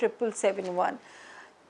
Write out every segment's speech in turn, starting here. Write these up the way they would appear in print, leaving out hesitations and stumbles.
771,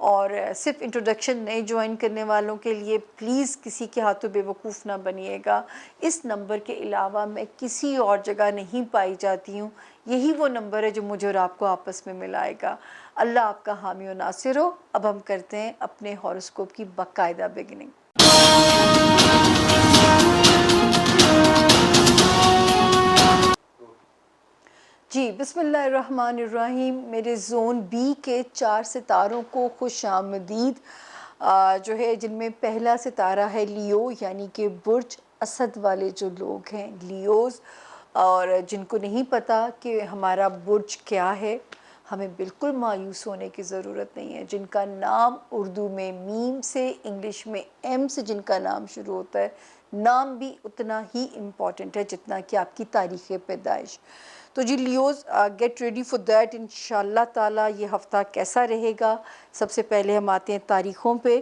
اور صرف انٹروڈکشن نئے جوائن کرنے والوں کے لیے پلیز کسی کے ہاتھوں بے وقوف نہ بنیے گا. اس نمبر کے علاوہ میں کسی اور جگہ نہیں پائی جاتی ہوں. یہی وہ نمبر ہے جو مجھے اور آپ کو آپس میں ملائے گا. اللہ آپ کا حامی و ناصر ہو. اب ہم کرتے ہیں اپنے ہاروسکوپ کی باقاعدہ بگننگ. جی بسم اللہ الرحمن الرحیم. میرے زون بی کے 4 ستاروں کو خوش آمدید. جو ہے جن میں پہلا ستارہ ہے لیو، یعنی کہ برج اسد والے جو لوگ ہیں لیوز، اور جن کو نہیں پتا کہ ہمارا برج کیا ہے، ہمیں بالکل مایوس ہونے کی ضرورت نہیں ہے. جن کا نام اردو میں میم سے، انگلش میں ایم سے جن کا نام شروع ہوتا ہے، نام بھی اتنا ہی امپورٹنٹ ہے جتنا کہ آپ کی تاریخ پیدائش. تو جی Leos, get ready for that. انشاءاللہ تعالیٰ یہ ہفتہ کیسا رہے گا؟ سب سے پہلے ہم آتے ہیں تاریخوں پہ.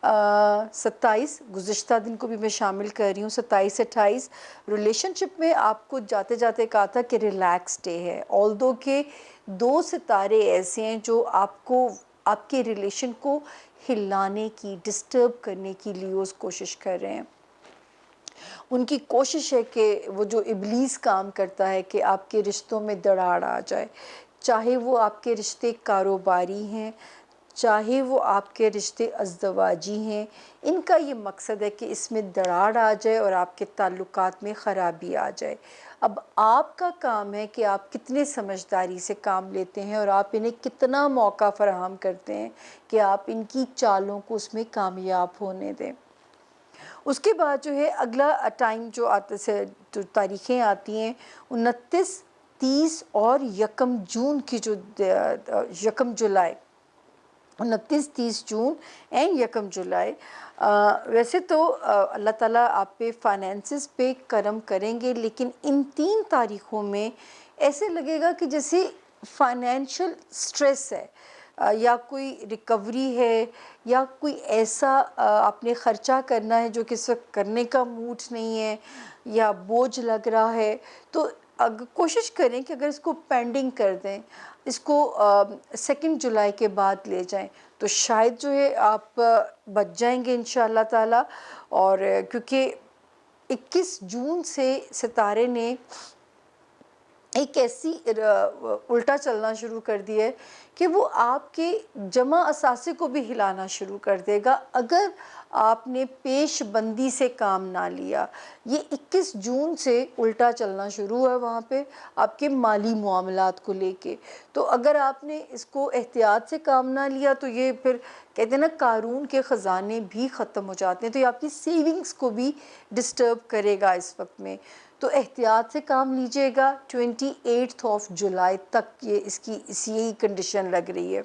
27 گزشتہ دن کو بھی میں شامل کر رہی ہوں. 27 28 ریلیشن شپ میں آپ کو جاتے جاتے کہا تھا کہ ریلیکس ڈے ہے. آلدو کہ 2 ستارے ایسے ہیں جو آپ کو آپ کے ریلیشن کو ہلانے کی، ڈسٹرب کرنے کی لیوز کوشش کر رہے ہیں. ان کی کوشش ہے کہ وہ جو ابلیس کام کرتا ہے کہ آپ کے رشتوں میں دراڑ آ جائے، چاہے وہ آپ کے رشتے کاروباری ہیں، چاہے وہ آپ کے رشتے ازدواجی ہیں. ان کا یہ مقصد ہے کہ اس میں دراڑ آ جائے اور آپ کے تعلقات میں خرابی آ جائے. اب آپ کا کام ہے کہ آپ کتنے سمجھداری سے کام لیتے ہیں اور آپ انہیں کتنا موقع فراہم کرتے ہیں کہ آپ ان کی چالوں کو اس میں کامیاب ہونے دیں. اس کے بعد جو ہے اگلا ٹائم جو آتے سے جو تاریخیں آتی ہیں 29 30 اور 1 جون کی، جو 1 جولائی، 29 30 جون اینڈ 1 جولائی. ویسے تو اللہ تعالیٰ آپ پہ فائنینسز پہ کرم کریں گے، لیکن ان 3 تاریخوں میں ایسے لگے گا کہ جیسے فائنینشل سٹریس ہے، یا کوئی ریکوری ہے، یا کوئی ایسا آپ نے خرچہ کرنا ہے جو کہ اس وقت کرنے کا موڈ نہیں ہے، یا بوجھ لگ رہا ہے. تو کوشش کریں کہ اگر اس کو پینڈنگ کر دیں، اس کو 2 جولائی کے بعد لے جائیں، تو شاید جو ہے آپ بچ جائیں گے انشاءاللہ تعالیٰ. اور کیونکہ 21 جون سے ستارے نے ایک ایسی الٹا چلنا شروع کر دیا ہے کہ وہ آپ کے جمع اثاثے کو بھی ہلانا شروع کر دے گا اگر آپ نے پیش بندی سے کام نہ لیا. یہ 21 جون سے الٹا چلنا شروع ہے وہاں پہ آپ کے مالی معاملات کو لے کے. تو اگر آپ نے اس کو احتیاط سے کام نہ لیا تو یہ پھر کہتے ہیں نا قارون کے خزانے بھی ختم ہو جاتے ہیں، تو یہ آپ کی سیونگز کو بھی ڈسٹرب کرے گا اس وقت میں. تو احتیاط سے کام لیجئے گا. 28 جولائی تک یہ اس کی یہی کنڈیشن لگ رہی ہے.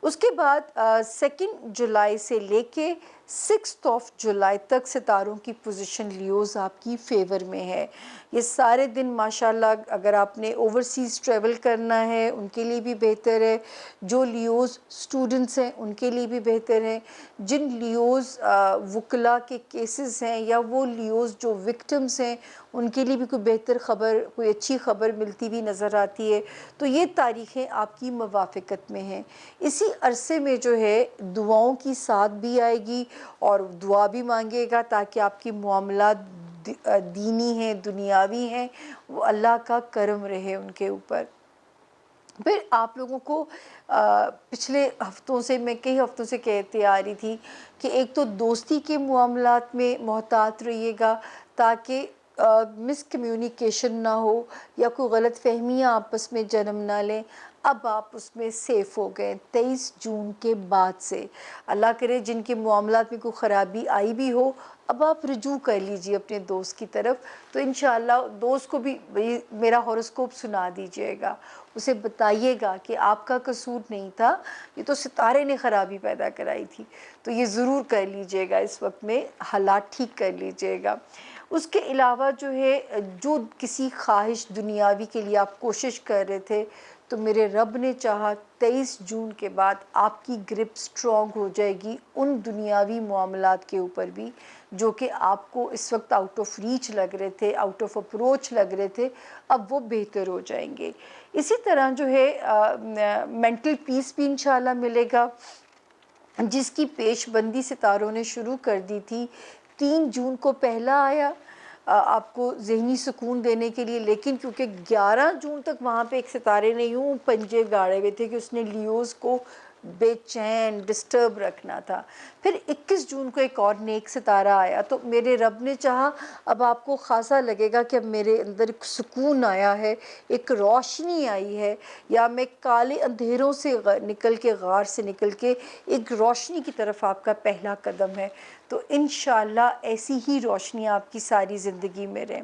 اس کے بعد 2 جولائی سے لے کے 6 جولائی تک ستاروں کی پوزیشن لیوز آپ کی فیور میں ہے. یہ سارے دن ماشاءاللہ اگر آپ نے اوورسیز ٹریول کرنا ہے ان کے لیے بھی بہتر ہے. جو لیوز سٹوڈنٹس ہیں ان کے لیے بھی بہتر ہے. جن لیوز وکلا کے کیسز ہیں یا وہ لیوز جو وکٹمز ہیں ان کے لیے بھی کوئی بہتر خبر، کوئی اچھی خبر ملتی بھی نظر آتی ہے. تو یہ تاریخیں آپ کی موافقت میں ہیں. اسی عرصے میں جو ہے دعاؤں کی ساتھ بھی آئے گی اور دعا بھی مانگے گا تاکہ آپ کی معاملات دینی ہیں، دنیاوی ہیں، وہ اللہ کا کرم رہے ان کے اوپر. پھر آپ لوگوں کو پچھلے ہفتوں سے میں کئی ہفتوں سے کہتے آ رہی تھی کہ ایک تو دوستی کے معاملات میں محتاط رہیے گا تاکہ مس کمیونیکیشن نہ ہو یا کوئی غلط فہمیاں آپس میں جنم نہ لیں. اب آپ اس میں سیف ہو گئے 23 جون کے بعد سے. اللہ کرے جن کے معاملات میں کوئی خرابی آئی بھی ہو اب آپ رجوع کر لیجئے اپنے دوست کی طرف. تو انشاءاللہ دوست کو بھی میرا ہاروسکوپ سنا دیجئے گا، اسے بتائیے گا کہ آپ کا قصور نہیں تھا، یہ تو ستارے نے خرابی پیدا کرائی تھی. تو یہ ضرور کر لیجئے گا، اس وقت میں حالات ٹھیک کر لیجئے گا. اس کے علاوہ جو ہے جو کسی خواہش دنیاوی کے لیے آپ کوشش کر رہے تھے تو میرے رب نے چاہا 23 جون کے بعد آپ کی گرپ سٹرونگ ہو جائے گی ان دنیاوی معاملات کے اوپر بھی جو کہ آپ کو اس وقت آؤٹ آف ریچ لگ رہے تھے، آؤٹ آف اپروچ لگ رہے تھے، اب وہ بہتر ہو جائیں گے۔ اسی طرح جو ہے مینٹل پیس بھی انشاءاللہ ملے گا، جس کی پیش بندی ستاروں نے شروع کر دی تھی۔ 3 جون کو پہلا آیا آپ کو ذہنی سکون دینے کے لیے، لیکن کیونکہ 11 جون تک وہاں پہ ایک ستارے نے یوں پنجے گاڑے ہوئے تھے کہ اس نے لیوز کو بے چین ڈسٹرب رکھنا تھا۔ پھر 21 جون کو ایک اور نیک ستارہ آیا، تو میرے رب نے چاہا اب آپ کو خاصا لگے گا کہ اب میرے اندر ایک سکون آیا ہے، ایک روشنی آئی ہے، یا میں کالے اندھیروں سے نکل کے، غار سے نکل کے ایک روشنی کی طرف آپ کا پہلا قدم ہے۔ تو انشاءاللہ ایسی ہی روشنی آپ کی ساری زندگی میں رہے۔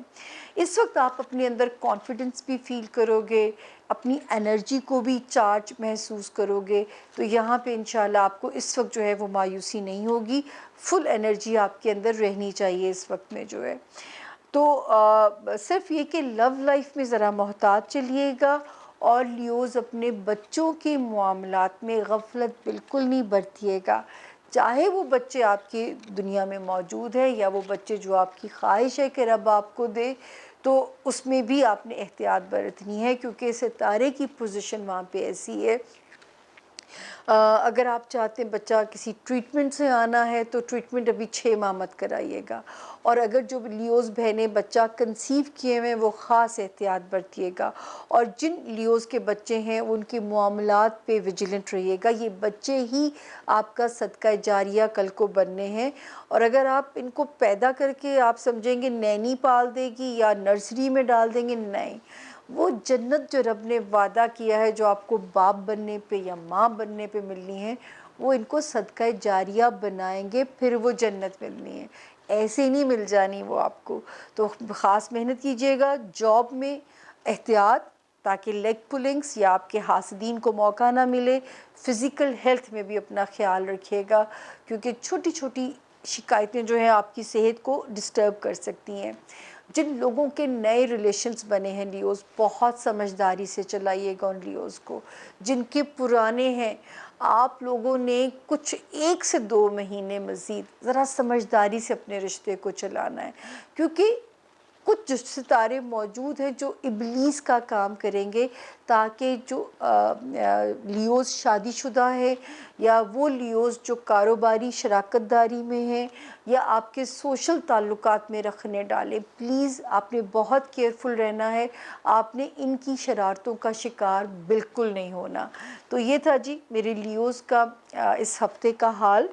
اس وقت آپ اپنے اندر کانفیڈنس بھی فیل کرو گے، اپنی انرجی کو بھی چارج محسوس کرو گے، تو یہاں پہ انشاءاللہ آپ کو اس وقت جو ہے وہ مایوسی نہیں ہوگی، فل انرجی آپ کے اندر رہنی چاہیے اس وقت میں جو ہے۔ تو صرف یہ کہ لو لائف میں ذرا محتاط چلیے گا، اور لیوز اپنے بچوں کے معاملات میں غفلت بالکل نہیں برتیے گا، چاہے وہ بچے آپ کی دنیا میں موجود ہے یا وہ بچے جو آپ کی خواہش ہے کہ رب آپ کو دے، تو اس میں بھی آپ نے احتیاط برتنی ہے، کیونکہ ستارے کی پوزیشن وہاں پہ ایسی ہے۔ اگر آپ چاہتے ہیں بچہ کسی ٹریٹمنٹ سے آنا ہے تو ٹریٹمنٹ ابھی 6 ماہ مت کرائیے گا، اور اگر جو لیوز بہنیں بچہ کنسیو کیے ہوئے وہ خاص احتیاط برتیے گا، اور جن لیوز کے بچے ہیں ان کے معاملات پہ ویجیلنٹ رہیے گا، یہ بچے ہی آپ کا صدقہ جاریہ کل کو بننے ہیں۔ اور اگر آپ ان کو پیدا کر کے آپ سمجھیں گے نینی پال دے گی یا نرسری میں ڈال دیں گے، نہیں، وہ جنت جو رب نے وعدہ کیا ہے، جو آپ کو باپ بننے پہ یا ماں بننے پہ ملنی ہے، وہ ان کو صدقہ جاریہ بنائیں گے، پھر وہ جنت ملنی ہے، ایسے نہیں مل جانی وہ آپ کو۔ تو خاص محنت کیجیے گا، جاب میں احتیاط، تاکہ لیگ پلنگس یا آپ کے حاسدین کو موقع نہ ملے۔ فزیکل ہیلتھ میں بھی اپنا خیال رکھیے گا، کیونکہ چھوٹی چھوٹی شکایتیں جو ہیں آپ کی صحت کو ڈسٹرب کر سکتی ہیں۔ جن لوگوں کے نئے ریلیشنز بنے ہیں لیوز، بہت سمجھداری سے چلائیے گا ان لیوز کو۔ جن کے پرانے ہیں، آپ لوگوں نے کچھ 1 سے 2 مہینے مزید ذرا سمجھداری سے اپنے رشتے کو چلانا ہے، کیونکہ کچھ ستارے موجود ہیں جو ابلیس کا کام کریں گے، تاکہ جو لیوز شادی شدہ ہے، یا وہ لیوز جو کاروباری شراکت داری میں ہیں، یا آپ کے سوشل تعلقات میں رکھنے ڈالیں، پلیز آپ نے بہت کیئرفل رہنا ہے، آپ نے ان کی شرارتوں کا شکار بالکل نہیں ہونا۔ تو یہ تھا جی میرے لیوز کا اس ہفتے کا حال،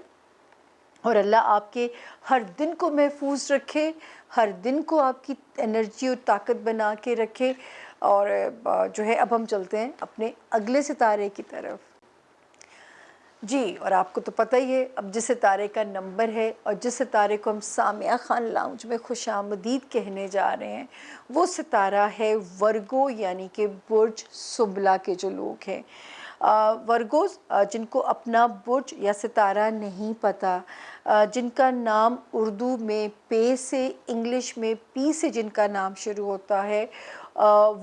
اور اللہ آپ کے ہر دن کو محفوظ رکھے، ہر دن کو آپ کی انرجی اور طاقت بنا کے رکھے۔ اور جو ہے اب ہم چلتے ہیں اپنے اگلے ستارے کی طرف۔ جی، اور آپ کو تو پتہ ہی ہے اب جس ستارے کا نمبر ہے اور جس ستارے کو ہم سامعہ خان لاؤنج میں خوش آمدید کہنے جا رہے ہیں، وہ ستارہ ہے ورگو، یعنی کہ برج سنبلہ کے جو لوگ ہیں۔ ورگوز جن کو اپنا برج یا ستارہ نہیں پتہ، جن کا نام اردو میں پے سے، انگلش میں پی سے جن کا نام شروع ہوتا ہے،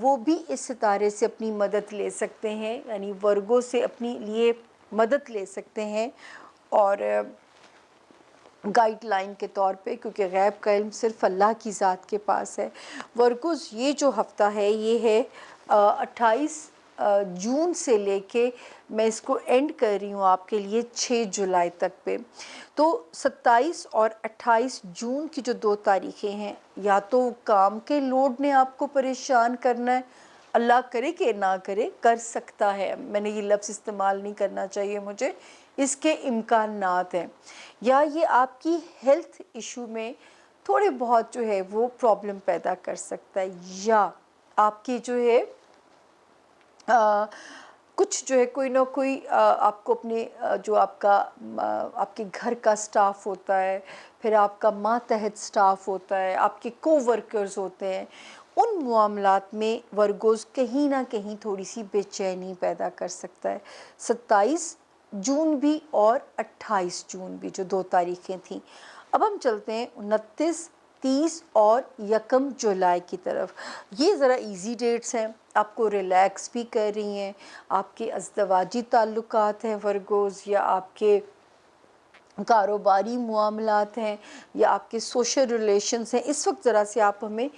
وہ بھی اس ستارے سے اپنی مدد لے سکتے ہیں، یعنی ورگو سے اپنی لیے مدد لے سکتے ہیں، اور گائیڈ لائن کے طور پہ، کیونکہ غیب کا علم صرف اللہ کی ذات کے پاس ہے۔ ورگوز یہ جو ہفتہ ہے یہ ہے 28 جون سے لے کے، میں اس کو اینڈ کر رہی ہوں آپ کے لیے 6 جولائی تک پہ۔ تو 27 اور 28 جون کی جو 2 تاریخیں ہیں، یا تو کام کے لوڈ نے آپ کو پریشان کرنا ہے، اللہ کرے کہ نہ کرے، کر سکتا ہے، میں نے یہ لفظ استعمال نہیں کرنا چاہیے مجھے، اس کے امکانات ہیں، یا یہ آپ کی ہیلتھ ایشو میں تھوڑے بہت جو ہے وہ پرابلم پیدا کر سکتا ہے، یا آپ کی جو ہے کچھ جو ہے کوئی نہ کوئی آپ کو اپنے جو آپ کا آپ کے گھر کا سٹاف ہوتا ہے، پھر آپ کا ماتحت سٹاف ہوتا ہے، آپ کے کو ورکرز ہوتے ہیں، ان معاملات میں ورگوز کہیں نہ کہیں تھوڑی سی بے چینی پیدا کر سکتا ہے۔ 27 جون بھی اور 28 جون بھی جو 2 تاریخیں تھیں۔ اب ہم چلتے ہیں 29، 30 اور 1 جولائی کی طرف۔ یہ ذرا ایزی ڈیٹس ہیں، آپ کو ریلیکس بھی کر رہی ہیں، آپ کے ازدواجی تعلقات ہیں ورگوز، یا آپ کے کاروباری معاملات ہیں، یا آپ کے سوشل ریلیشنز ہیں، اس وقت ذرا سے آپ ہمیں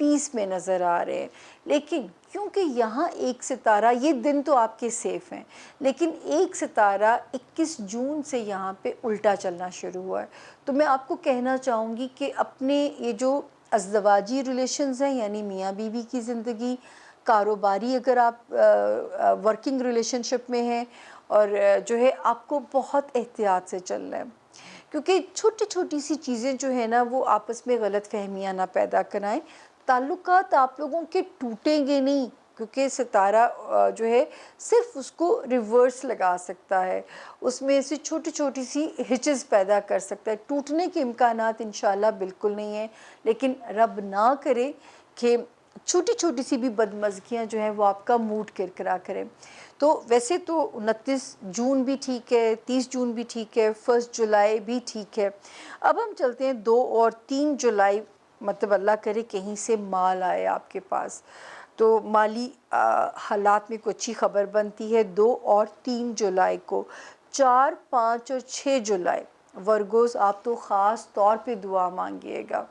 پیس میں نظر آ رہے ہیں۔ لیکن کیونکہ یہاں ایک ستارہ، یہ دن تو آپ کے سیف ہیں، لیکن ایک ستارہ 21 جون سے یہاں پہ الٹا چلنا شروع ہوا ہے، تو میں آپ کو کہنا چاہوں گی کہ اپنے یہ جو ازدواجی ریلیشنز ہیں، یعنی میاں بیوی کی زندگی، کاروباری اگر آپ ورکنگ ریلیشن شپ میں ہیں، اور جو ہے آپ کو بہت احتیاط سے چلنا ہے، کیونکہ چھوٹی چھوٹی سی چیزیں جو ہیں نا وہ آپس میں غلط فہمیاں نہ پیدا کرائیں۔ تعلقات آپ لوگوں کے ٹوٹیں گے نہیں، کیونکہ ستارہ جو ہے صرف اس کو ریورس لگا سکتا ہے، اس میں سے چھوٹی چھوٹی سی ہچز پیدا کر سکتا ہے، ٹوٹنے کے امکانات انشاءاللہ بالکل نہیں ہیں، لیکن رب نہ کرے کہ چھوٹی چھوٹی سی بھی بدمزگیاں جو ہیں وہ آپ کا موڈ کرکرا کریں۔ تو ویسے تو 29 جون بھی ٹھیک ہے، 30 جون بھی ٹھیک ہے، 1 جولائی بھی ٹھیک ہے۔ اب ہم چلتے ہیں 2 اور 3 جولائی، مطلب اللہ کرے کہیں سے مال آئے آپ کے پاس، تو مالی حالات میں کوئی اچھی خبر بنتی ہے 2 اور 3 جولائی کو۔ 4، 5 اور 6 جولائی ورگوز آپ تو خاص طور پہ دعا مانگیے گا،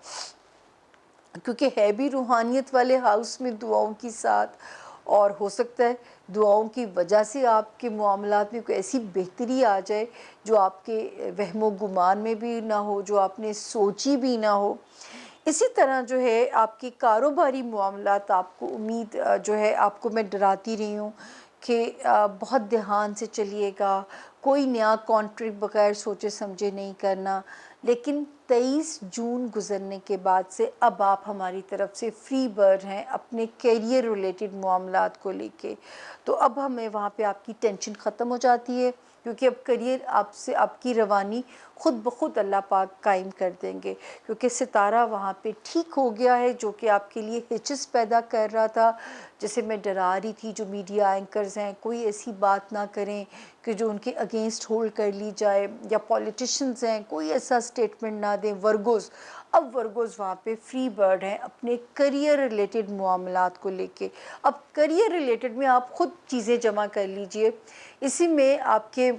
کیونکہ ہے بھی روحانیت والے ہاؤس میں دعاؤں کی ساتھ، اور ہو سکتا ہے دعاؤں کی وجہ سے آپ کے معاملات میں کوئی ایسی بہتری آ جائے جو آپ کے وہم و گمان میں بھی نہ ہو، جو آپ نے سوچی بھی نہ ہو۔ اسی طرح جو ہے آپ کی کاروباری معاملات، آپ کو امید جو ہے، آپ کو میں ڈراتی رہی ہوں کہ بہت دھیان سے چلیے گا، کوئی نیا کانٹریکٹ بغیر سوچے سمجھے نہیں کرنا، لیکن 23 جون گزرنے کے بعد سے اب آپ ہماری طرف سے فری برڈ ہیں اپنے کیریئر ریلیٹڈ معاملات کو لے کے، تو اب ہمیں وہاں پہ آپ کی ٹینشن ختم ہو جاتی ہے، کیونکہ اب کیریئر آپ سے، آپ کی روانی خود بخود اللہ پاک قائم کر دیں گے، کیونکہ ستارہ وہاں پہ ٹھیک ہو گیا ہے، جو کہ آپ کے لیے ہچس پیدا کر رہا تھا، جیسے میں ڈرا رہی تھی جو میڈیا اینکرز ہیں کوئی ایسی بات نہ کریں کہ جو ان کے اگینسٹ ہولڈ کر لی جائے، یا پولیٹیشنز ہیں کوئی ایسا سٹیٹمنٹ نہ دیں ورگوز۔ اب ورگوز وہاں پہ فری برڈ ہیں اپنے کریئر ریلیٹڈ معاملات کو لے کے۔ اب کریئر ریلیٹڈ میں آپ خود چیزیں جمع کر لیجئے، اسی میں آپ کے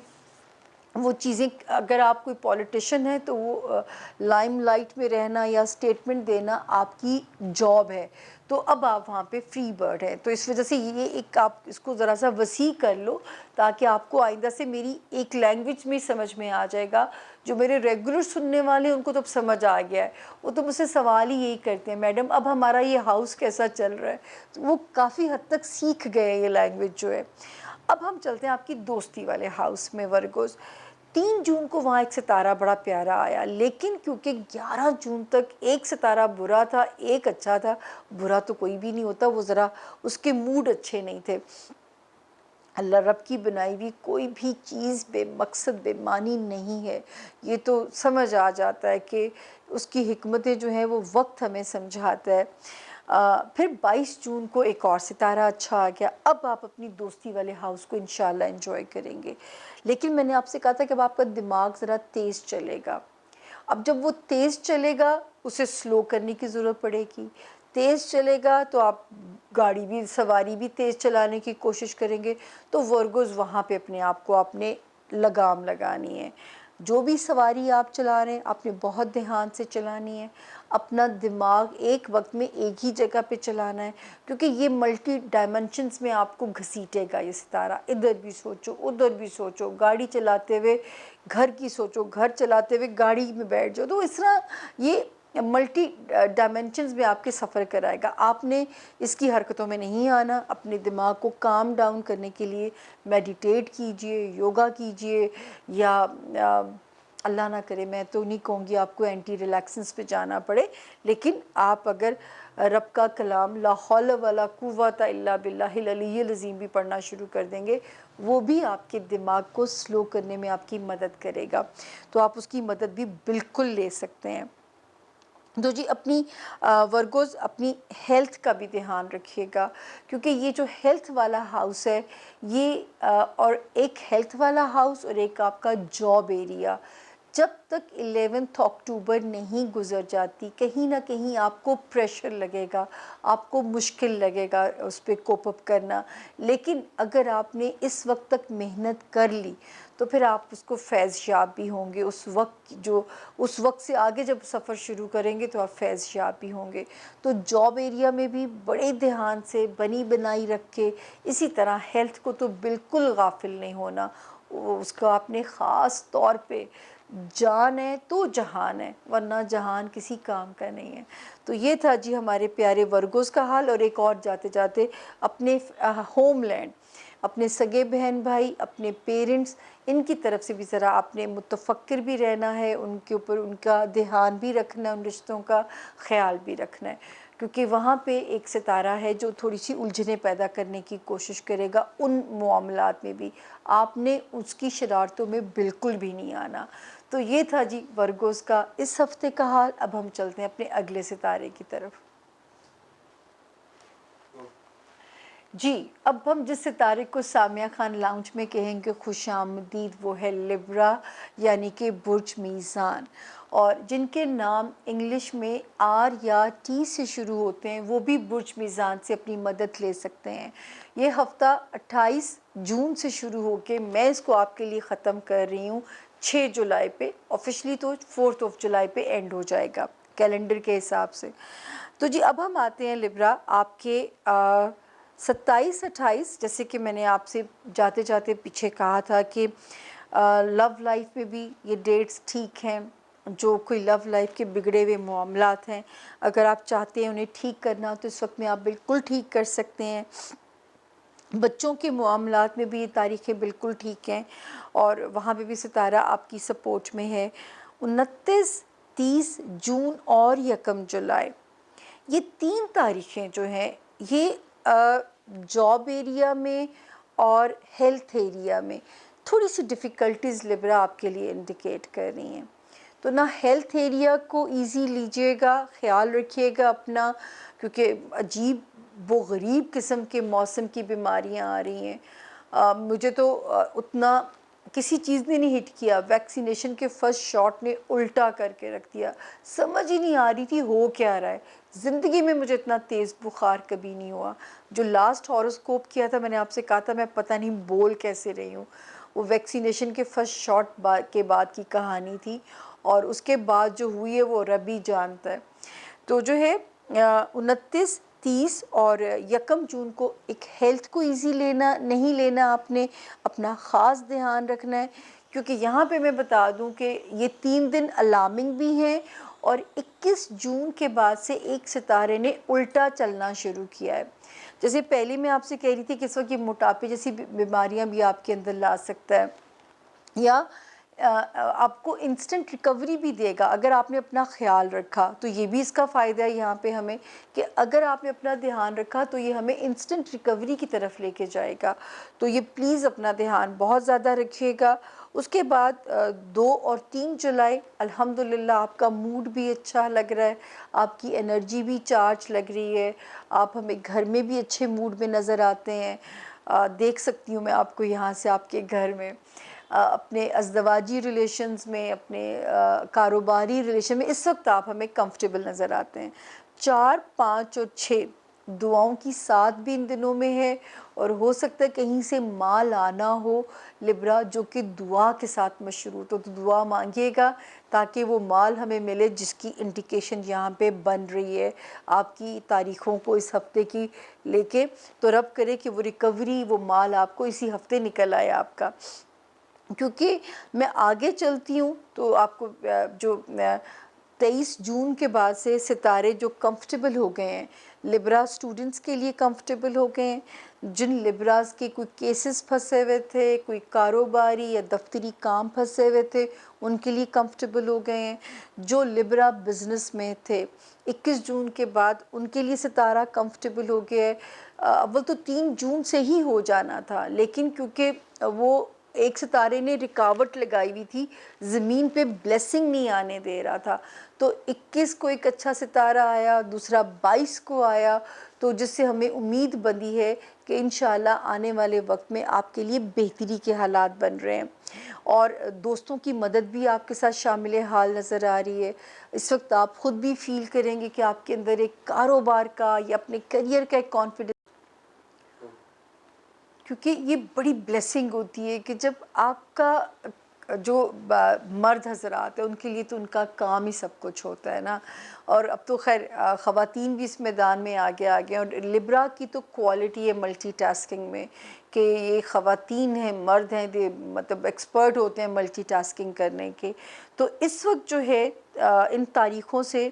وہ چیزیں، اگر آپ کوئی پولیٹیشن ہے تو وہ لائم لائٹ میں رہنا یا سٹیٹمنٹ دینا آپ کی جاب ہے، تو اب آپ وہاں پہ فری برڈ ہیں، تو اس وجہ سے یہ ایک آپ اس کو ذرا سا وسیع کر لو، تاکہ آپ کو آئندہ سے میری ایک لینگویج میں سمجھ میں آ جائے گا۔ جو میرے ریگولر سننے والے ہیں ان کو تو اب سمجھ آ گیا ہے، وہ تو مجھ سے سوال ہی یہی کرتے ہیں، میڈم اب ہمارا یہ ہاؤس کیسا چل رہا ہے، تو وہ کافی حد تک سیکھ گئے یہ لینگویج جو ہے۔ اب ہم چلتے ہیں آپ کی دوستی والے ہاؤس میں ورگوز۔ 3 جون کو وہاں ایک ستارہ بڑا پیارا آیا، لیکن کیونکہ 11 جون تک ایک ستارہ برا تھا ایک اچھا تھا، برا تو کوئی بھی نہیں ہوتا، وہ ذرا اس کے موڈ اچھے نہیں تھے۔ اللہ رب کی بنائی ہوئی کوئی بھی چیز بے مقصد بے معنی نہیں ہے، یہ تو سمجھ آ جاتا ہے کہ اس کی حکمتیں جو ہیں وہ وقت ہمیں سمجھاتا ہے۔ پھر 22 جون کو ایک اور ستارہ اچھا آ گیا، اب آپ اپنی دوستی والے ہاؤس کو انشاءاللہ انجوائے کریں گے، لیکن میں نے آپ سے کہا تھا کہ اب آپ کا دماغ ذرا تیز چلے گا۔ اب جب وہ تیز چلے گا اسے سلو کرنے کی ضرورت پڑے گی، تیز چلے گا تو آپ گاڑی بھی، سواری بھی تیز چلانے کی کوشش کریں گے، تو ورگوز وہاں پہ اپنے آپ کو آپ نے لگام لگانی ہے۔ جو بھی سواری آپ چلا رہے ہیں آپ نے بہت دھیان سے چلانی ہے، اپنا دماغ ایک وقت میں ایک ہی جگہ پہ چلانا ہے، کیونکہ یہ ملٹی ڈائمنشنز میں آپ کو گھسیٹے گا یہ ستارہ، ادھر بھی سوچو ادھر بھی سوچو، گاڑی چلاتے ہوئے گھر کی سوچو، گھر چلاتے ہوئے گاڑی میں بیٹھ جاؤ، تو اس طرح یہ ملٹی ڈائمنشنز میں آپ کے سفر کرائے گا۔ آپ نے اس کی حرکتوں میں نہیں آنا، اپنے دماغ کو کام ڈاؤن کرنے کے لیے میڈیٹیٹ کیجئے، یوگا کیجئے، یا اللہ نہ کرے میں تو نہیں کہوں گی آپ کو اینٹی ریلیکسنس پہ جانا پڑے، لیکن آپ اگر رب کا کلام لا حول ولا قوت الا باللہ العلی العظیم بھی پڑھنا شروع کر دیں گے، وہ بھی آپ کے دماغ کو سلو کرنے میں آپ کی مدد کرے گا، تو آپ اس کی مدد بھی بالکل لے سکتے ہیں۔ تو جی اپنی ورگوز اپنی ہیلتھ کا بھی دھیان رکھیے گا، کیونکہ یہ جو ہیلتھ والا ہاؤس ہے یہ اور ایک ہیلتھ والا ہاؤس اور ایک آپ کا جاب ایریا، جب تک 11 اکتوبر نہیں گزر جاتی کہیں نہ کہیں آپ کو پریشر لگے گا، آپ کو مشکل لگے گا اس پہ کوپ اپ کرنا، لیکن اگر آپ نے اس وقت تک محنت کر لی تو پھر آپ اس کو فیض یاب بھی ہوں گے، اس وقت سے آگے جب سفر شروع کریں گے تو آپ فیض یاب بھی ہوں گے۔ تو جاب ایریا میں بھی بڑے دھیان سے بنی بنائی رکھ کے، اسی طرح ہیلتھ کو تو بالکل غافل نہیں ہونا، اس کو آپ نے خاص طور پہ، جان ہے تو جہان ہے، ورنہ جہان کسی کام کا نہیں ہے۔ تو یہ تھا جی ہمارے پیارے ورگوز کا حال۔ اور ایک اور جاتے جاتے اپنے ہوم لینڈ، اپنے سگے بہن بھائی، اپنے پیرنٹس، ان کی طرف سے بھی ذرا آپ نے متفکر بھی رہنا ہے، ان کے اوپر ان کا دھیان بھی رکھنا ہے، ان رشتوں کا خیال بھی رکھنا ہے، کیونکہ وہاں پہ ایک ستارہ ہے جو تھوڑی سی الجھنیں پیدا کرنے کی کوشش کرے گا ان معاملات میں بھی۔ آپ نے اس کی شرارتوں میں بالکل بھی نہیں آنا۔ تو یہ تھا جی ورگوز کا اس ہفتے کا حال۔ اب ہم چلتے ہیں اپنے اگلے ستارے کی طرف۔ جی اب ہم جس ستارے کو سامیہ خان لاؤنج میں کہیں گے خوش آمدید، وہ ہے لبرا، یعنی کہ برج میزان، اور جن کے نام انگلش میں آر یا ٹی سے شروع ہوتے ہیں وہ بھی برج میزان سے اپنی مدد لے سکتے ہیں۔ یہ ہفتہ 28 جون سے شروع ہو کے میں اس کو آپ کے لیے ختم کر رہی ہوں 6 جولائی پہ، آفیشلی تو 4 جولائی پہ اینڈ ہو جائے گا کیلنڈر کے حساب سے۔ تو جی اب ہم آتے ہیں لبرا، آپ کے 27-28، جیسے کہ میں نے آپ سے جاتے جاتے پیچھے کہا تھا کہ لو لائف میں بھی یہ ڈیٹس ٹھیک ہیں، جو کوئی لو لائف کے بگڑے ہوئے معاملات ہیں اگر آپ چاہتے ہیں انہیں ٹھیک کرنا تو اس وقت میں آپ بالکل ٹھیک کر سکتے ہیں۔ بچوں کے معاملات میں بھی یہ تاریخیں بالکل ٹھیک ہیں، اور وہاں پہ بھی ستارہ آپ کی سپورٹ میں ہے۔ 29، 30 جون اور 1 جولائی، یہ 3 تاریخیں جو ہیں یہ جاب ایریا میں اور ہیلتھ ایریا میں تھوڑی سی ڈیفیکلٹیز لبرا آپ کے لیے انڈیکیٹ کر رہی ہیں۔ تو نہ ہیلتھ ایریا کو ایزی لیجئے گا، خیال رکھیے گا اپنا، کیونکہ عجیب و غریب قسم کے موسم کی بیماریاں آ رہی ہیں۔ مجھے تو اتنا کسی چیز نے نہیں ہٹ کیا، ویکسینیشن کے فرسٹ شاٹ نے الٹا کر کے رکھ دیا، سمجھ ہی نہیں آ رہی تھی ہو کیا رہا ہے۔ زندگی میں مجھے اتنا تیز بخار کبھی نہیں ہوا۔ جو لاسٹ ہاروسکوپ کیا تھا میں نے آپ سے کہا تھا میں پتہ نہیں بول کیسے رہی ہوں، وہ ویکسینیشن کے فرسٹ شاٹ کے بعد کی کہانی تھی، اور اس کے بعد جو ہوئی ہے وہ رب ہی جانتا ہے۔ تو جو ہے 29، 30 اور 1 جون کو ایک ہیلتھ کو ایزی نہیں لینا، آپ نے اپنا خاص دھیان رکھنا ہے، کیونکہ یہاں پہ میں بتا دوں کہ یہ 3 دن الارمنگ بھی ہیں، اور 21 جون کے بعد سے ایک ستارے نے الٹا چلنا شروع کیا ہے۔ جیسے پہلے میں آپ سے کہہ رہی تھی کہ اس وقت یہ موٹاپے جیسی بیماریاں بھی آپ کے اندر لا سکتا ہے، یا آپ کو انسٹنٹ ریکوری بھی دے گا اگر آپ نے اپنا خیال رکھا۔ تو یہ بھی اس کا فائدہ ہے یہاں پہ ہمیں کہ اگر آپ نے اپنا دھیان رکھا تو یہ ہمیں انسٹنٹ ریکوری کی طرف لے کے جائے گا۔ تو یہ پلیز اپنا دھیان بہت زیادہ رکھیے گا۔ اس کے بعد 2 اور 3 جولائی الحمدللہ آپ کا موڈ بھی اچھا لگ رہا ہے، آپ کی انرجی بھی چارج لگ رہی ہے، آپ ہمیں گھر میں بھی اچھے موڈ میں نظر آتے ہیں۔ دیکھ سکتی ہوں میں آپ کو یہاں سے آپ کے گھر میں، اپنے ازدواجی ریلیشنز میں، اپنے کاروباری ریلیشن میں اس وقت آپ ہمیں کمفرٹیبل نظر آتے ہیں۔ 4، 5 اور 6 دعاؤں کی ساتھ بھی ان دنوں میں ہے، اور ہو سکتا ہے کہیں سے مال آنا ہو لبرا جو کہ دعا کے ساتھ مشروط ہو، تو دعا مانگیے گا تاکہ وہ مال ہمیں ملے جس کی انڈیکیشن یہاں پہ بن رہی ہے آپ کی تاریخوں کو اس ہفتے کی لے کے۔ تو رب کرے کہ وہ ریکوری، وہ مال آپ کو اسی ہفتے نکل آئے آپ کا، کیونکہ میں آگے چلتی ہوں تو آپ کو جو 23 جون کے بعد سے ستارے جو کمفرٹیبل ہو گئے ہیں لبرا سٹوڈنٹس کے لیے کمفرٹیبل ہو گئے ہیں، جن لبراز کے کوئی کیسز پھنسے ہوئے تھے، کوئی کاروباری یا دفتری کام پھنسے ہوئے تھے ان کے لیے کمفرٹیبل ہو گئے ہیں، جو لبرا بزنس میں تھے 21 جون کے بعد ان کے لیے ستارہ کمفرٹیبل ہو گیا ہے۔ اول تو 3 جون سے ہی ہو جانا تھا، لیکن کیونکہ وہ ایک ستارے نے رکاوٹ لگائی ہوئی تھی، زمین پہ بلیسنگ نہیں آنے دے رہا تھا. تو 21 کو ایک اچھا ستارہ آیا، دوسرا 22 کو آیا، تو جس سے ہمیں امید بندی ہے کہ انشاءاللہ آنے والے وقت میں آپ کے لیے بہتری کے حالات بن رہے ہیں. اور دوستوں کی مدد بھی آپ کے ساتھ شامل حال نظر آ رہی ہے. اس وقت آپ خود بھی فیل کریں گے کہ آپ کے اندر ایک کاروبار کا یا اپنے کریئر کا ایک کانفیڈنس، کیونکہ یہ بڑی بلیسنگ ہوتی ہے کہ جب آپ کا جو مرد حضرات ہیں ان کے لیے تو ان کا کام ہی سب کچھ ہوتا ہے نا. اور اب تو خیر خواتین بھی اس میدان میں آگے آگے ہیں، اور لبرا کی تو کوالٹی ہے ملٹی ٹاسکنگ میں کہ یہ خواتین ہیں مرد ہیں، مطلب ایکسپرٹ ہوتے ہیں ملٹی ٹاسکنگ کرنے کے. تو اس وقت جو ہے ان تاریخوں سے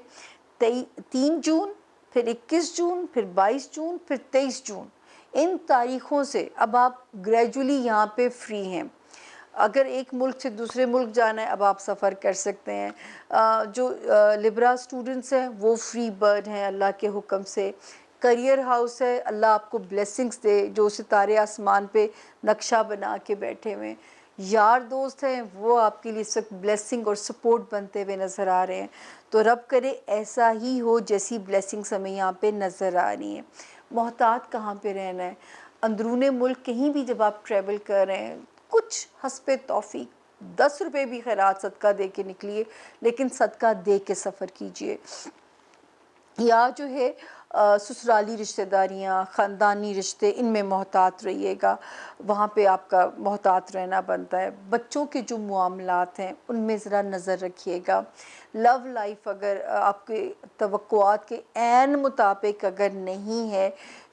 3 جون، پھر 21 جون، پھر 22 جون، پھر 23 جون، ان تاریخوں سے اب آپ گریجولی یہاں پہ فری ہیں. اگر ایک ملک سے دوسرے ملک جانا ہے اب آپ سفر کر سکتے ہیں. جو لبرا اسٹوڈنٹس ہیں وہ فری برڈ ہیں اللہ کے حکم سے. کریئر ہاؤس ہے، اللہ آپ کو بلیسنگز دے، جو ستارے آسمان پہ نقشہ بنا کے بیٹھے ہوئے. یار دوست ہیں وہ آپ کے لیے اس وقت بلیسنگ اور سپورٹ بنتے ہوئے نظر آ رہے ہیں. تو رب کرے ایسا ہی ہو جیسی بلیسنگز ہمیں یہاں پہ نظر آ رہی ہیں. محتاط کہاں پہ رہنا ہے، اندرون ملک کہیں بھی جب آپ ٹریول کر رہے ہیں کچھ حسب توفیق 10 روپے بھی خیرات صدقہ دے کے نکلیے، لیکن صدقہ دے کے سفر کیجئے. یا جو ہے سسرالی رشتہ داریاں، خاندانی رشتے، ان میں محتاط رہیے گا، وہاں پہ آپ کا محتاط رہنا بنتا ہے. بچوں کے جو معاملات ہیں ان میں ذرا نظر رکھیے گا. لو لائف اگر آپ کے توقعات کے عین مطابق اگر نہیں ہے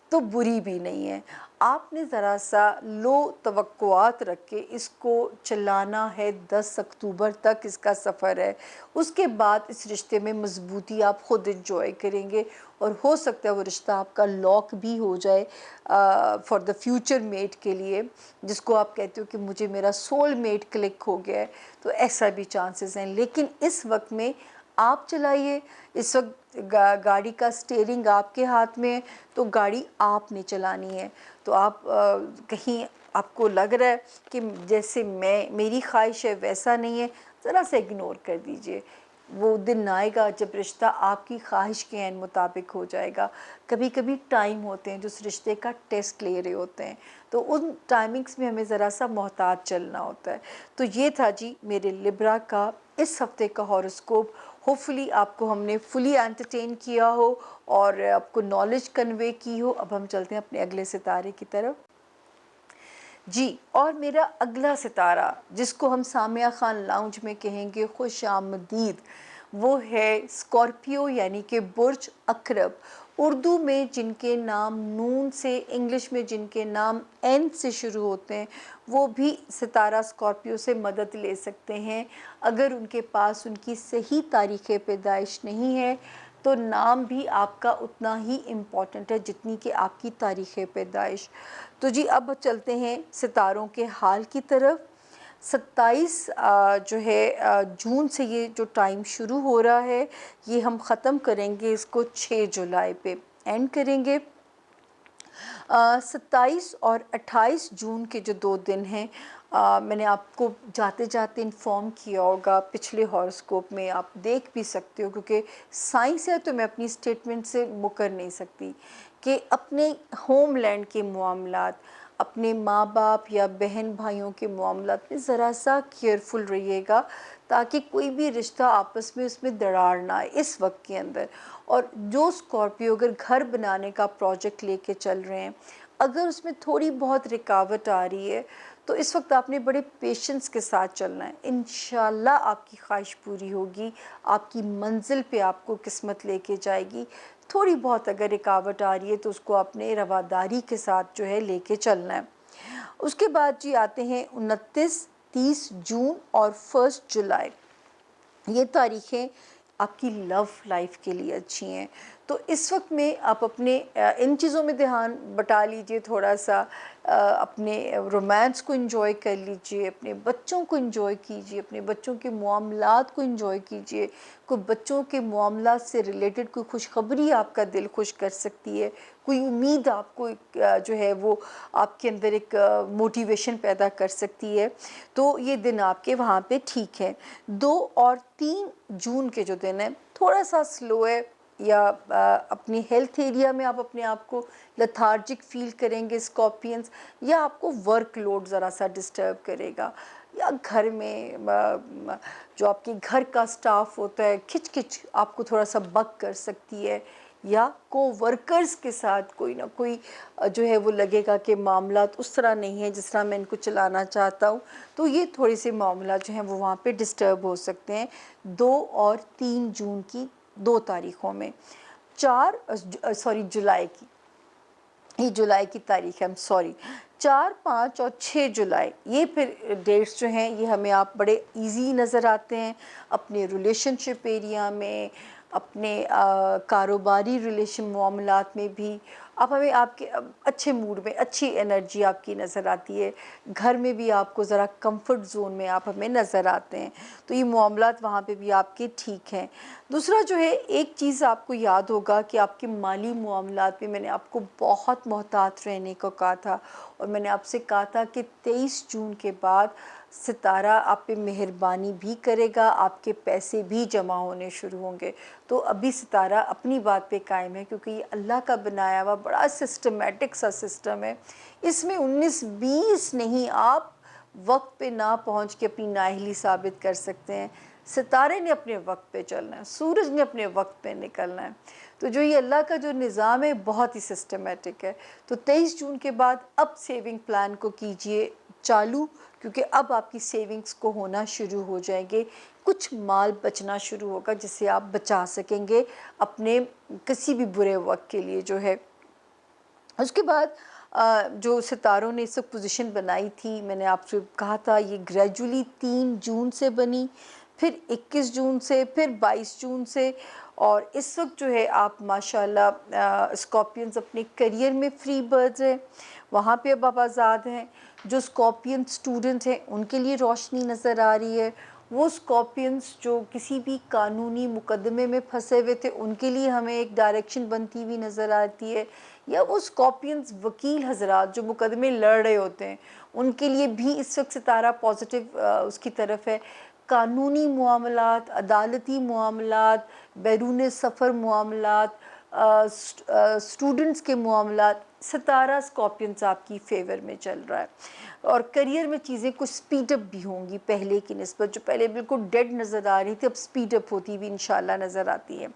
تو بری بھی نہیں ہے. آپ نے ذرا سا لو توقعات رکھ کے اس کو چلانا ہے. 10 اکتوبر تک اس کا سفر ہے، اس کے بعد اس رشتے میں مضبوطی آپ خود انجوائے کریں گے، اور ہو سکتا ہے وہ رشتہ آپ کا لاک بھی ہو جائے فار دا فیوچر میٹ کے لیے، جس کو آپ کہتے ہو کہ مجھے میرا سول میٹ کلک ہو گیا ہے. تو ایسا بھی چانسز ہیں. لیکن اس وقت میں آپ چلائیے، اس وقت گاڑی کا سٹیئرنگ آپ کے ہاتھ میں ہے، تو گاڑی آپ نے چلانی ہے. تو آپ کہیں آپ کو لگ رہا ہے کہ جیسے میری خواہش ہے ویسا نہیں ہے، ذرا سا اگنور کر دیجئے. وہ دن آئے گا جب رشتہ آپ کی خواہش کے عین مطابق ہو جائے گا. کبھی کبھی ٹائم ہوتے ہیں جو اس رشتے کا ٹیسٹ لے رہے ہوتے ہیں، تو ان ٹائمنگز میں ہمیں ذرا سا محتاط چلنا ہوتا ہے. تو یہ تھا جی میرے لبرا کا اس ہفتے کا ہاروسکوپ. ہوپفلی آپ کو ہم نے فلی انٹرٹین کیا ہو اور آپ کو نالج کنوے کی ہو. اب ہم چلتے ہیں اپنے اگلے ستارے کی طرف. جی، اور میرا اگلا ستارہ جس کو ہم سامیہ خان لاؤنج میں کہیں گے خوش آمدید، وہ ہے اسکارپیو یعنی کہ برج عقرب. اردو میں جن کے نام نون سے، انگلش میں جن کے نام این سے شروع ہوتے ہیں، وہ بھی ستارہ اسکارپیو سے مدد لے سکتے ہیں. اگر ان کے پاس ان کی صحیح تاریخ پیدائش نہیں ہے تو نام بھی آپ کا اتنا ہی امپورٹنٹ ہے جتنی کہ آپ کی تاریخ پیدائش. تو جی اب چلتے ہیں ستاروں کے حال کی طرف. 27 جو ہے جون سے یہ جو ٹائم شروع ہو رہا ہے، یہ ہم ختم کریں گے اس کو 6 جولائی پہ اینڈ کریں گے. 27 اور 28 جون کے جو 2 دن ہیں، میں نے آپ کو جاتے جاتے انفارم کیا ہوگا، پچھلے ہاروسکوپ میں آپ دیکھ بھی سکتے ہو، کیونکہ سائنس ہے تو میں اپنی سٹیٹمنٹ سے مکر نہیں سکتی کہ اپنے ہوم لینڈ کے معاملات، اپنے ماں باپ یا بہن بھائیوں کے معاملات میں ذرا سا کیئرفل رہیے گا، تاکہ کوئی بھی رشتہ آپس میں اس میں دراڑ نہ آئے اس وقت کے اندر. اور جو اسکارپیو اگر گھر بنانے کا پروجیکٹ لے کے چل رہے ہیں، اگر اس میں تھوڑی بہت رکاوٹ آ رہی ہے تو اس وقت آپ نے بڑے پیشنس کے ساتھ چلنا ہے. انشاءاللہ آپ کی خواہش پوری ہوگی، آپ کی منزل پہ آپ کو قسمت لے کے جائے گی. تھوڑی بہت اگر رکاوٹ آ رہی ہے تو اس کو اپنے رواداری کے ساتھ جو ہے لے کے چلنا ہے. اس کے بعد جی آتے ہیں 29، 30 جون اور 1 جولائی. یہ تاریخیں آپ کی لو لائف کے لیے اچھی ہیں. تو اس وقت میں آپ اپنے ان چیزوں میں دھیان بٹا لیجئے تھوڑا سا، اپنے رومانس کو انجوائے کر لیجئے، اپنے بچوں کو انجوائے کیجئے، اپنے بچوں کے معاملات کو انجوائے کیجئے، کوئی بچوں کے معاملات سے ریلیٹڈ کوئی خوشخبری آپ کا دل خوش کر سکتی ہے، کوئی امید آپ کو جو ہے وہ آپ کے اندر ایک موٹیویشن پیدا کر سکتی ہے، تو یہ دن آپ کے وہاں پہ ٹھیک ہے۔ 2 اور 3 جون کے جو دن ہیں تھوڑا سا سلو ہے، یا اپنی ہیلتھ ایریا میں آپ اپنے آپ کو لتھارجک فیل کریں گے اسکارپینز، یا آپ کو ورک لوڈ ذرا سا ڈسٹرب کرے گا، یا گھر میں جو آپ کے گھر کا سٹاف ہوتا ہے کھچ کھچ آپ کو تھوڑا سا بگ کر سکتی ہے، یا کو ورکرز کے ساتھ کوئی نہ کوئی جو ہے وہ لگے گا کہ معاملات اس طرح نہیں ہیں جس طرح میں ان کو چلانا چاہتا ہوں، تو یہ تھوڑے سے معاملات جو ہیں وہ وہاں پہ ڈسٹرب ہو سکتے ہیں 2 اور 3 جون کی 2 تاریخوں میں۔ جولائی کی، یہ جولائی کی تاریخ ہے، سوری، 4، 5 اور 6 جولائی، یہ پھر ڈیٹس جو ہیں یہ ہمیں آپ بڑے ایزی نظر آتے ہیں اپنے ریلیشن شپ ایریا میں، اپنے کاروباری معاملات میں بھی، آپ ہمیں آپ کے اچھے موڈ میں، اچھی انرجی آپ کی نظر آتی ہے، گھر میں بھی آپ کو ذرا کمفرٹ زون میں آپ ہمیں نظر آتے ہیں، تو یہ معاملات وہاں پہ بھی آپ کے ٹھیک ہیں۔ دوسرا جو ہے، ایک چیز آپ کو یاد ہوگا کہ آپ کے مالی معاملات میں نے آپ کو بہت محتاط رہنے کو کہا تھا، اور میں نے آپ سے کہا تھا کہ 23 جون کے بعد ستارہ آپ پہ مہربانی بھی کرے گا، آپ کے پیسے بھی جمع ہونے شروع ہوں گے، تو ابھی ستارہ اپنی بات پہ قائم ہے، کیونکہ یہ اللہ کا بنایا ہوا بڑا سسٹمیٹک سا سسٹم ہے، اس میں 19-20 نہیں، آپ وقت پہ نہ پہنچ کے اپنی نااہلی ثابت کر سکتے ہیں۔ ستارے نے اپنے وقت پہ چلنا ہے، سورج نے اپنے وقت پہ نکلنا ہے، تو جو یہ اللہ کا جو نظام ہے بہت ہی سسٹمیٹک ہے۔ تو 23 جون کے بعد اب سیونگ پلان کو کیجئے چالو، کیونکہ اب آپ کی سیونگز کو ہونا شروع ہو جائیں گے، کچھ مال بچنا شروع ہوگا جسے آپ بچا سکیں گے اپنے کسی بھی برے وقت کے لیے جو ہے۔ اس کے بعد جو ستاروں نے اس وقت پوزیشن بنائی تھی، میں نے آپ سے کہا تھا یہ گریجولی 3 جون سے بنی، پھر 21 جون سے، پھر 22 جون سے، اور اس وقت جو ہے آپ ماشاءاللہ اسکارپینز اپنے کریئر میں فری برڈز ہیں، وہاں پہ اب آپ آزاد ہیں۔ جو اسکارپین اسٹوڈنٹ ہیں ان کے لیے روشنی نظر آ رہی ہے، وہ اسکارپینز جو کسی بھی قانونی مقدمے میں پھنسے ہوئے تھے ان کے لیے ہمیں ایک ڈائریکشن بنتی ہوئی نظر آتی ہے، یا وہ اسکارپینز وکیل حضرات جو مقدمے لڑ رہے ہوتے ہیں ان کے لیے بھی اس وقت ستارہ پازیٹیو اس کی طرف ہے۔ قانونی معاملات، عدالتی معاملات، بیرون سفر معاملات، اسٹوڈنٹس کے معاملات، ستارہ اسکارپینز آپ کی فیور میں چل رہا ہے، اور کریئر میں چیزیں کچھ سپیڈ اپ بھی ہوں گی پہلے کی نسبت، جو پہلے بالکل ڈیڈ نظر آ رہی تھی اب سپیڈ اپ ہوتی بھی انشاءاللہ نظر آتی ہے۔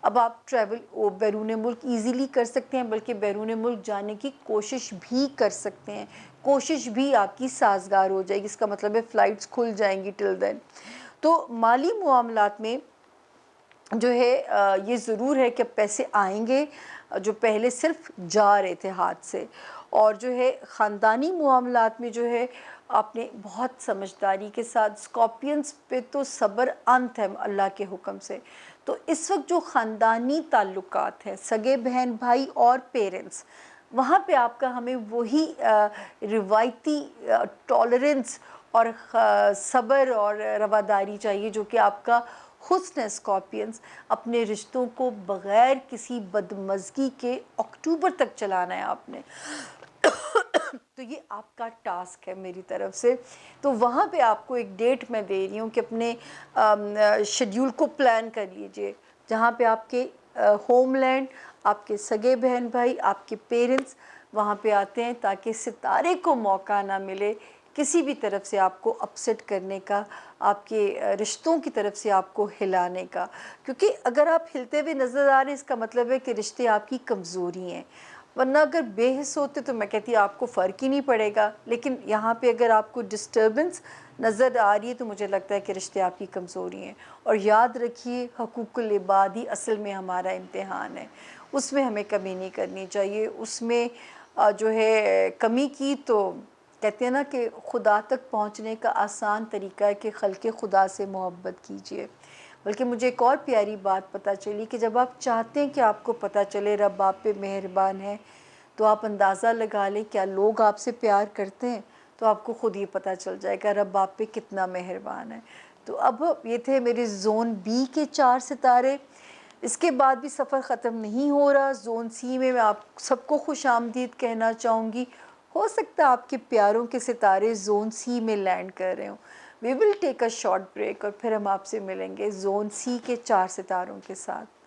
اب آپ ٹریول بیرون ملک ایزیلی کر سکتے ہیں، بلکہ بیرون ملک جانے کی کوشش بھی کر سکتے ہیں، کوشش بھی آپ کی سازگار ہو جائے گی، اس کا مطلب ہے فلائٹس کھل جائیں گی ٹل دین۔ تو مالی معاملات میں جو ہے یہ ضرور ہے کہ پیسے آئیں گے جو پہلے صرف جا رہے تھے ہاتھ سے، اور جو ہے خاندانی معاملات میں جو ہے آپ نے بہت سمجھداری کے ساتھ، اسکارپینز پہ تو صبر انت ہے اللہ کے حکم سے، تو اس وقت جو خاندانی تعلقات ہیں، سگے بہن بھائی اور پیرنٹس، وہاں پہ آپ کا ہمیں وہی روایتی ٹالرنس اور صبر اور رواداری چاہیے جو کہ آپ کا حسن ہے۔ اسکارپینز اپنے رشتوں کو بغیر کسی بدمزگی کے اکتوبر تک چلانا ہے آپ نے، تو یہ آپ کا ٹاسک ہے میری طرف سے، تو وہاں پہ آپ کو ایک ڈیٹ میں دے رہی ہوں کہ اپنے شیڈیول کو پلان کر لیجئے، جہاں پہ آپ کے ہوم لینڈ، آپ کے سگے بہن بھائی، آپ کے پیرنٹس وہاں پہ آتے ہیں، تاکہ ستارے کو موقع نہ ملے کسی بھی طرف سے آپ کو اپسیٹ کرنے کا، آپ کے رشتوں کی طرف سے آپ کو ہلانے کا، کیونکہ اگر آپ ہلتے ہوئے نظر آ رہے ہیں اس کا مطلب ہے کہ رشتے آپ کی کمزوری ہیں، ورنہ اگر بے حس ہوتے تو میں کہتی آپ کو فرق ہی نہیں پڑے گا، لیکن یہاں پہ اگر آپ کو ڈسٹربنس نظر آ رہی ہے تو مجھے لگتا ہے کہ رشتے آپ کی کمزوری ہیں، اور یاد رکھیے حقوق العباد ہی اصل میں ہمارا امتحان ہے، اس میں ہمیں کمی نہیں کرنی چاہیے، اس میں جو ہے کمی کی تو کہتے ہیں نا کہ خدا تک پہنچنے کا آسان طریقہ ہے کہ خلق خدا سے محبت کیجئے۔ بلکہ مجھے ایک اور پیاری بات پتہ چلی کہ جب آپ چاہتے ہیں کہ آپ کو پتہ چلے رب آپ پہ مہربان ہے، تو آپ اندازہ لگا لیں کیا لوگ آپ سے پیار کرتے ہیں، تو آپ کو خود ہی پتہ چل جائے گا رب آپ پہ کتنا مہربان ہے۔ تو اب یہ تھے میرے زون بی کے 4 ستارے۔ اس کے بعد بھی سفر ختم نہیں ہو رہا۔ زون سی میں آپ سب کو خوش آمدید کہنا چاہوں گی۔ ہو سکتا ہے آپ کے پیاروں کے ستارے زون سی میں لینڈ کر رہے ہوں۔ وی ول ٹیک اے شارٹ بریک اور پھر ہم آپ سے ملیں گے زون سی کے 4 ستاروں کے ساتھ۔